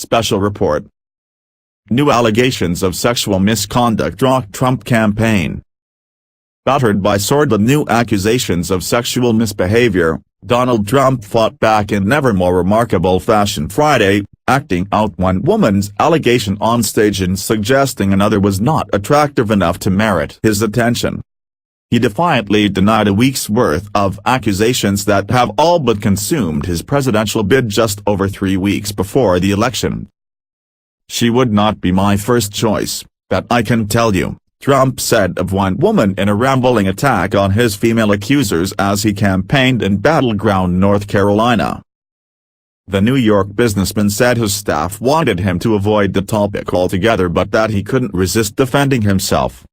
special report. New allegations of sexual misconduct rock Trump campaign. Battered by sordid new accusations of sexual misbehavior, Donald Trump fought back in never more remarkable fashion Friday, acting out one woman's allegation on stage and suggesting another was not attractive enough to merit his attention. He defiantly denied a week's worth of accusations that have all but consumed his presidential bid just over 3 weeks before the election. "She would not be my first choice, that I can tell you," Trump said of one woman in a rambling attack on his female accusers as he campaigned in battleground North Carolina. The New York businessman said his staff wanted him to avoid the topic altogether but that he couldn't resist defending himself.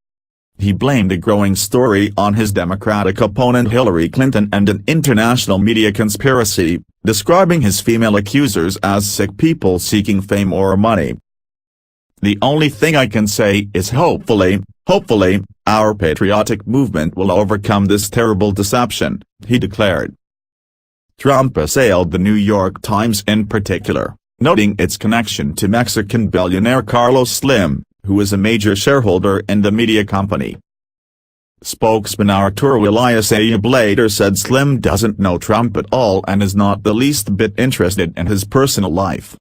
He blamed a growing story on his Democratic opponent Hillary Clinton and an international media conspiracy, describing his female accusers as sick people seeking fame or money. "The only thing I can say is hopefully, our patriotic movement will overcome this terrible deception," he declared. Trump assailed the New York Times in particular, noting its connection to Mexican billionaire Carlos Slim, who is a major shareholder in the media company. Spokesman Arturo Elias Ayub later said Slim doesn't know Trump at all and is not the least bit interested in his personal life.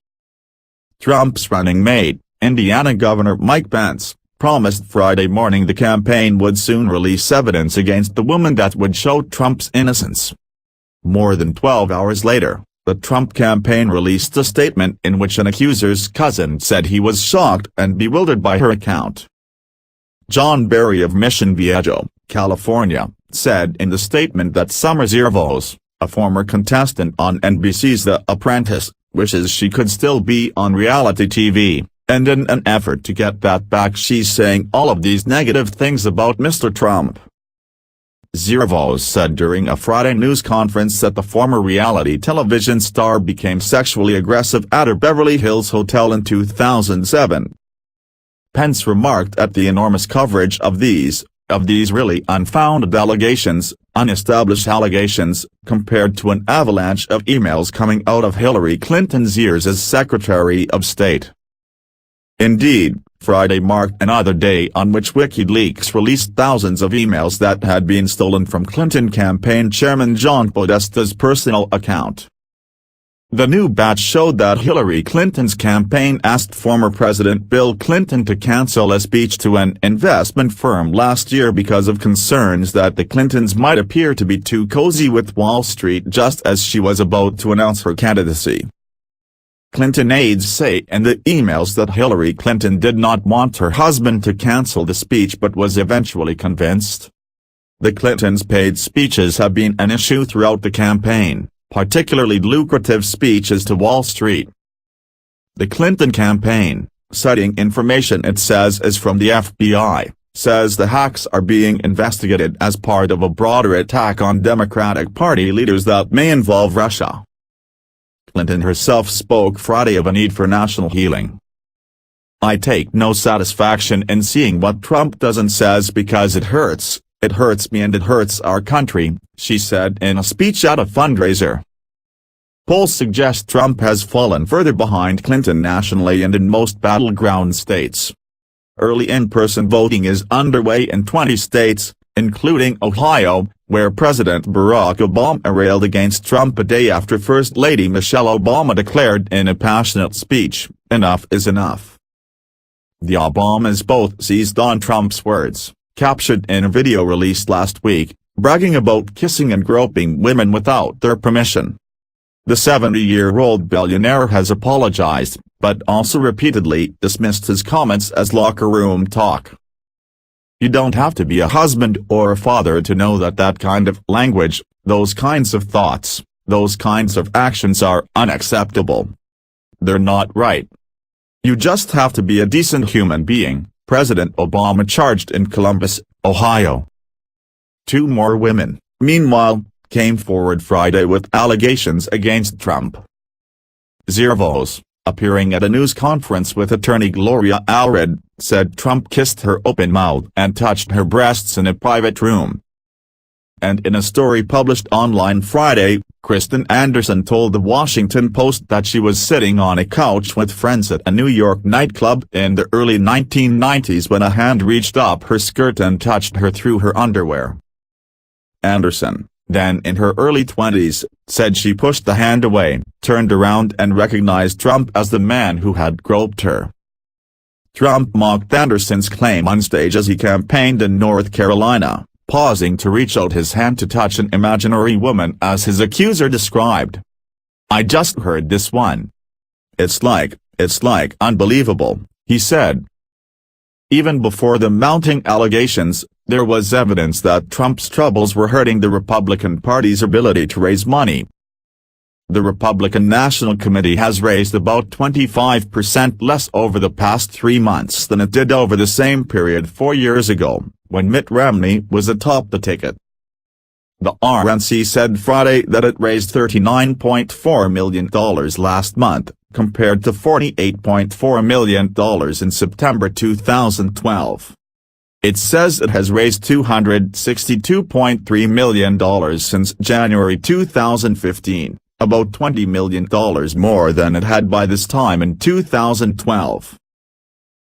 Trump's running mate, Indiana Governor Mike Pence, promised Friday morning the campaign would soon release evidence against the woman that would show Trump's innocence. More than 12 hours later, the Trump campaign released a statement in which an accuser's cousin said he was shocked and bewildered by her account. John Berry of Mission Viejo, California, said in the statement that Summer Zervos, a former contestant on NBC's The Apprentice, wishes she could still be on reality TV, and in an effort to get that back she's saying all of these negative things about Mr. Trump. Zervos said during a Friday news conference that the former reality television star became sexually aggressive at her Beverly Hills hotel in 2007. Pence remarked at the enormous coverage of these really unfounded allegations, unestablished allegations, compared to an avalanche of emails coming out of Hillary Clinton's years as Secretary of State. Indeed, Friday marked another day on which WikiLeaks released thousands of emails that had been stolen from Clinton campaign chairman John Podesta's personal account. The new batch showed that Hillary Clinton's campaign asked former President Bill Clinton to cancel a speech to an investment firm last year because of concerns that the Clintons might appear to be too cozy with Wall Street just as she was about to announce her candidacy. Clinton aides say in the emails that Hillary Clinton did not want her husband to cancel the speech but was eventually convinced. The Clintons' paid speeches have been an issue throughout the campaign, particularly lucrative speeches to Wall Street. The Clinton campaign, citing information it says is from the FBI, says the hacks are being investigated as part of a broader attack on Democratic Party leaders that may involve Russia. Clinton herself spoke Friday of a need for national healing. "I take no satisfaction in seeing what Trump does and says because it hurts me and it hurts our country," she said in a speech at a fundraiser. Polls suggest Trump has fallen further behind Clinton nationally and in most battleground states. Early in-person voting is underway in 20 states, including Ohio, where President Barack Obama railed against Trump a day after First Lady Michelle Obama declared in a passionate speech, "Enough is enough." The Obamas both seized on Trump's words, captured in a video released last week, bragging about kissing and groping women without their permission. The 70-year-old billionaire has apologized, but also repeatedly dismissed his comments as locker room talk. "You don't have to be a husband or a father to know that that kind of language, those kinds of thoughts, those kinds of actions are unacceptable. They're not right. You just have to be a decent human being," President Obama charged in Columbus, Ohio. Two more women, meanwhile, came forward Friday with allegations against Trump. Zervos, appearing at a news conference with attorney Gloria Allred, said Trump kissed her open mouth and touched her breasts in a private room. And in a story published online Friday, Kristen Anderson told the Washington Post that she was sitting on a couch with friends at a New York nightclub in the early 1990s when a hand reached up her skirt and touched her through her underwear. Anderson, then in her early 20s, said she pushed the hand away, turned around and recognized Trump as the man who had groped her. Trump mocked Anderson's claim on stage as he campaigned in North Carolina, pausing to reach out his hand to touch an imaginary woman, as his accuser described. "I just heard this one. It's like unbelievable," he said. Even before the mounting allegations, there was evidence that Trump's troubles were hurting the Republican Party's ability to raise money. The Republican National Committee has raised about 25% less over the past 3 months than it did over the same period 4 years ago, when Mitt Romney was atop the ticket. The RNC said Friday that it raised $39.4 million last month, compared to $48.4 million in September 2012. It says it has raised $262.3 million since January 2015, about $20 million more than it had by this time in 2012.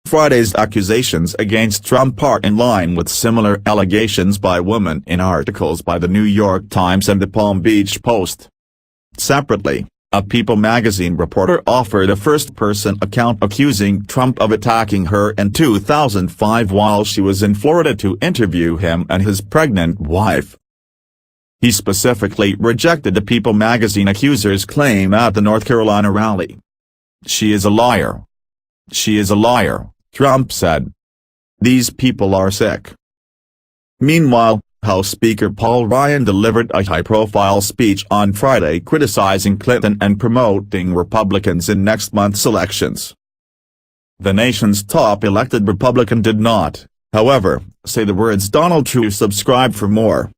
Friday's accusations against Trump are in line with similar allegations by women in articles by the New York Times and the Palm Beach Post. Separately, a People magazine reporter offered a first-person account accusing Trump of attacking her in 2005 while she was in Florida to interview him and his pregnant wife. He specifically rejected the People magazine accuser's claim at the North Carolina rally. "She is a liar. She is a liar," Trump said. "These people are sick." Meanwhile, House Speaker Paul Ryan delivered a high-profile speech on Friday criticizing Clinton and promoting Republicans in next month's elections. The nation's top elected Republican did not, however, say the words "Donald Trump." Subscribe for more.